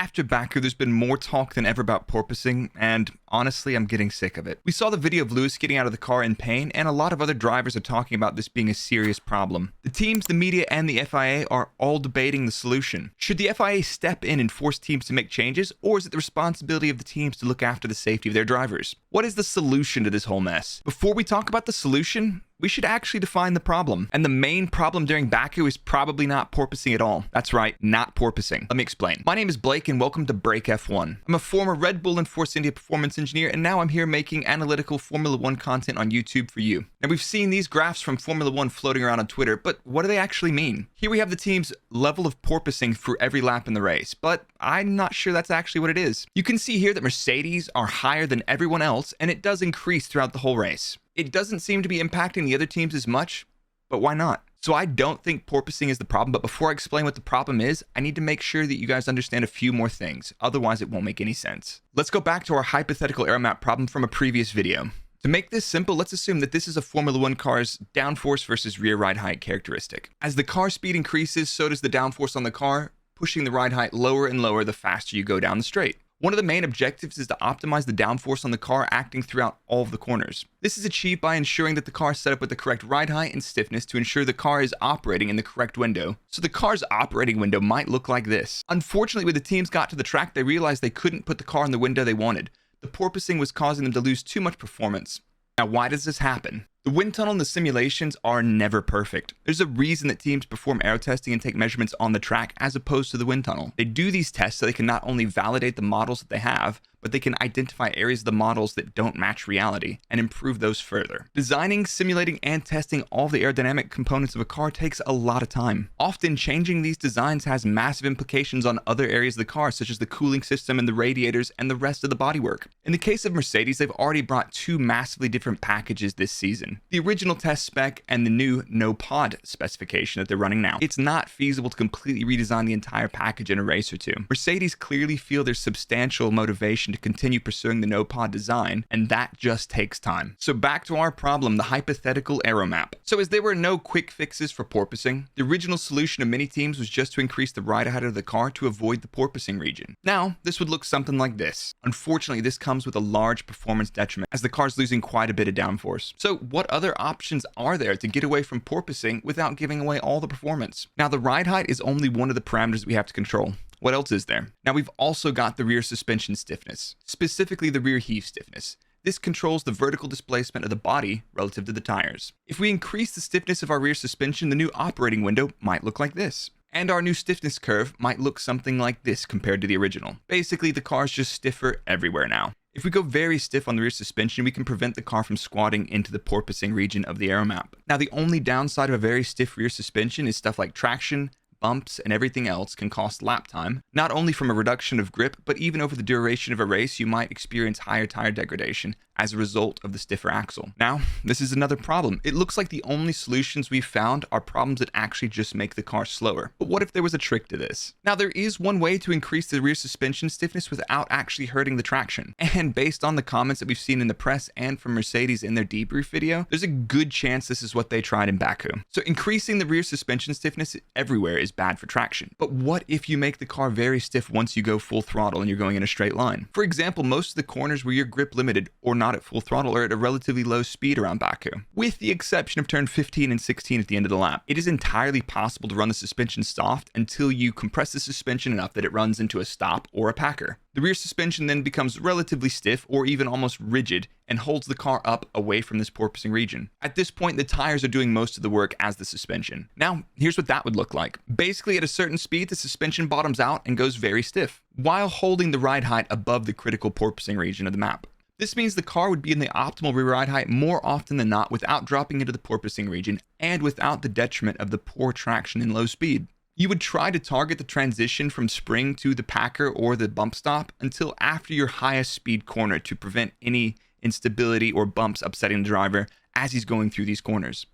After Baku, there's been more talk than ever about porpoising, and honestly, I'm getting sick of it. We saw the video of Lewis getting out of the car in pain, and a lot of other drivers are talking about this being a serious problem. The teams, the media, and the FIA are all debating the solution. Should the FIA step in and force teams to make changes, or is it the responsibility of the teams to look after the safety of their drivers? What is the solution to this whole mess? Before we talk about the solution, we should actually define the problem. And the main problem during Baku is probably not porpoising at all. That's right, not porpoising. Let me explain. My name is Blake and welcome to Break F1. I'm a former Red Bull and Force India performance engineer, and now I'm here making analytical Formula 1 content on YouTube for you. Now we've seen these graphs from Formula 1 floating around on Twitter, but what do they actually mean? Here we have the team's level of porpoising for every lap in the race, but I'm not sure that's actually what it is. You can see here that Mercedes are higher than everyone else, and it does increase throughout the whole race. It doesn't seem to be impacting the other teams as much, but why not? So I don't think porpoising is the problem, but before I explain what the problem is, I need to make sure that you guys understand a few more things. Otherwise, it won't make any sense. Let's go back to our hypothetical aero map problem from a previous video. To make this simple, let's assume that this is a Formula 1 car's downforce versus rear ride height characteristic. As the car speed increases, so does the downforce on the car, pushing the ride height lower and lower the faster you go down the straight. One of the main objectives is to optimize the downforce on the car acting throughout all of the corners. This is achieved by ensuring that the car is set up with the correct ride height and stiffness to ensure the car is operating in the correct window. So the car's operating window might look like this. Unfortunately, when the teams got to the track, they realized they couldn't put the car in the window they wanted. The porpoising was causing them to lose too much performance. Now, why does this happen? The wind tunnel and the simulations are never perfect. There's a reason that teams perform aero testing and take measurements on the track as opposed to the wind tunnel. They do these tests so they can not only validate the models that they have, but they can identify areas of the models that don't match reality and improve those further. Designing, simulating, and testing all the aerodynamic components of a car takes a lot of time. Often, changing these designs has massive implications on other areas of the car, such as the cooling system and the radiators and the rest of the bodywork. In the case of Mercedes, they've already brought two massively different packages this season. The original test spec and the new no pod specification that they're running now. It's not feasible to completely redesign the entire package in a race or two. Mercedes clearly feel there's substantial motivation to continue pursuing the no pod design, and that just takes time. So back to our problem, the hypothetical aero map. So as there were no quick fixes for porpoising, the original solution of many teams was just to increase the ride height of the car to avoid the porpoising region. Now, this would look something like this. Unfortunately, this comes with a large performance detriment as the car's losing quite a bit of downforce. So what other options are there to get away from porpoising without giving away all the performance? Now, the ride height is only one of the parameters that we have to control. What else is there? Now, we've also got the rear suspension stiffness, specifically the rear heave stiffness. This controls the vertical displacement of the body relative to the tires. If we increase the stiffness of our rear suspension, the new operating window might look like this. And our new stiffness curve might look something like this compared to the original. Basically, the car's just stiffer everywhere now. If we go very stiff on the rear suspension, we can prevent the car from squatting into the porpoising region of the aero map. Now, the only downside of a very stiff rear suspension is stuff like traction, bumps, and everything else can cost lap time, not only from a reduction of grip, but even over the duration of a race, you might experience higher tire degradation as a result of the stiffer axle. Now, this is another problem. It looks like the only solutions we've found are problems that actually just make the car slower. But what if there was a trick to this? Now, there is one way to increase the rear suspension stiffness without actually hurting the traction. And based on the comments that we've seen in the press and from Mercedes in their debrief video, there's a good chance this is what they tried in Baku. So increasing the rear suspension stiffness everywhere is bad for traction. But what if you make the car very stiff once you go full throttle and you're going in a straight line? For example, most of the corners where you're grip limited or not at full throttle are at a relatively low speed around Baku, with the exception of turn 15 and 16 at the end of the lap. It is entirely possible to run the suspension soft until you compress the suspension enough that it runs into a stop or a packer. The rear suspension then becomes relatively stiff or even almost rigid and holds the car up away from this porpoising region. At this point, the tires are doing most of the work as the suspension. Now, here's what that would look like. Basically, at a certain speed, the suspension bottoms out and goes very stiff, while holding the ride height above the critical porpoising region of the map. This means the car would be in the optimal rear ride height more often than not without dropping into the porpoising region and without the detriment of the poor traction and low speed. You would try to target the transition from spring to the packer or the bump stop until after your highest speed corner to prevent any instability or bumps upsetting the driver as he's going through these corners.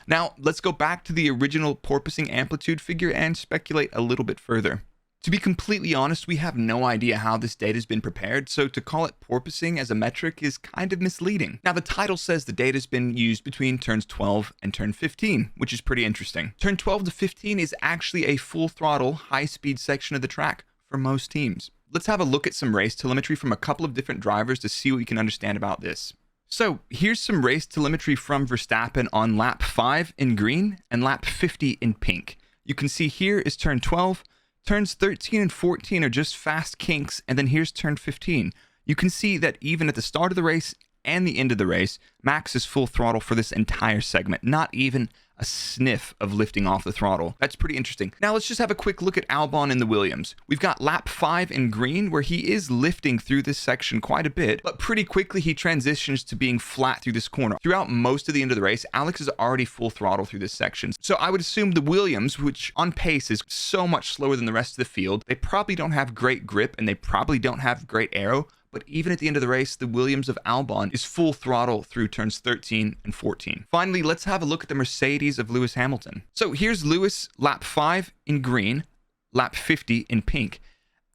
Now, let's go back to the original porpoising amplitude figure and speculate a little bit further. To be completely honest, we have no idea how this data has been prepared, so to call it porpoising as a metric is kind of misleading. Now, the title says the data has been used between turns 12 and turn 15, which is pretty interesting. Turn 12 to 15 is actually a full throttle, high-speed section of the track for most teams. let's have a look at some race telemetry from a couple of different drivers to see what we can understand about this. So here's some race telemetry from Verstappen on lap 5 in green and lap 50 in pink. You can see here is turn 12, turns 13 and 14 are just fast kinks, and then here's turn 15. You can see that even at the start of the race and the end of the race, Max is full throttle for this entire segment, not even a sniff of lifting off the throttle. That's pretty interesting. Now let's just have a quick look at Albon in the Williams. We've got lap 5 in green where he is lifting through this section quite a bit, but pretty quickly he transitions to being flat through this corner. Throughout most of the end of the race, Alex is already full throttle through this section. So I would assume the Williams, which on pace is so much slower than the rest of the field, they probably don't have great grip and they probably don't have great aero. But even at the end of the race, the Williams of Albon is full throttle through turns 13 and 14. Finally, let's have a look at the Mercedes of Lewis Hamilton. So here's Lewis, lap 5 in green, lap 50 in pink.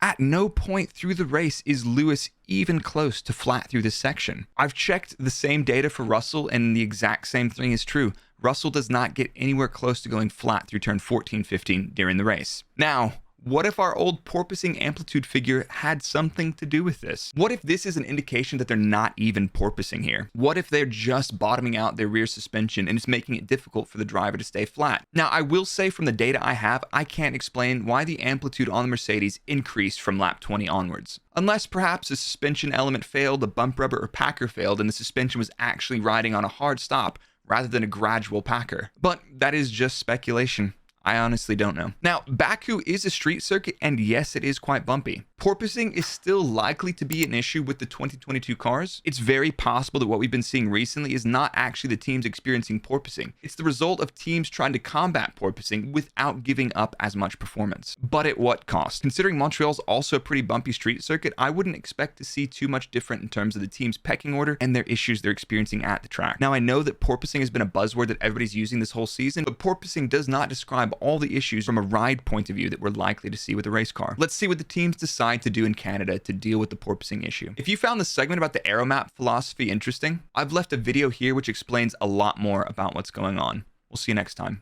At no point through the race is Lewis even close to flat through this section. I've checked the same data for Russell, and the exact same thing is true. Russell does not get anywhere close to going flat through turn 14, 15 during the race. Now, what if our old porpoising amplitude figure had something to do with this? What if this is an indication that they're not even porpoising here? What if they're just bottoming out their rear suspension and it's making it difficult for the driver to stay flat? Now, I will say from the data I have, I can't explain why the amplitude on the Mercedes increased from lap 20 onwards. Unless perhaps a suspension element failed, a bump rubber or packer failed, and the suspension was actually riding on a hard stop rather than a gradual packer. But that is just speculation. I honestly don't know. Now, Baku is a street circuit, and yes, it is quite bumpy. Porpoising is still likely to be an issue with the 2022 cars. It's very possible that what we've been seeing recently is not actually the teams experiencing porpoising. It's the result of teams trying to combat porpoising without giving up as much performance. But at what cost? Considering Montreal's also a pretty bumpy street circuit, I wouldn't expect to see too much different in terms of the team's pecking order and their issues they're experiencing at the track. Now, I know that porpoising has been a buzzword that everybody's using this whole season, but porpoising does not describe all the issues from a ride point of view that we're likely to see with a race car. Let's see what the teams decide to do in Canada to deal with the porpoising issue. If you found this segment about the aeromap philosophy interesting, I've left a video here which explains a lot more about what's going on. We'll see you next time.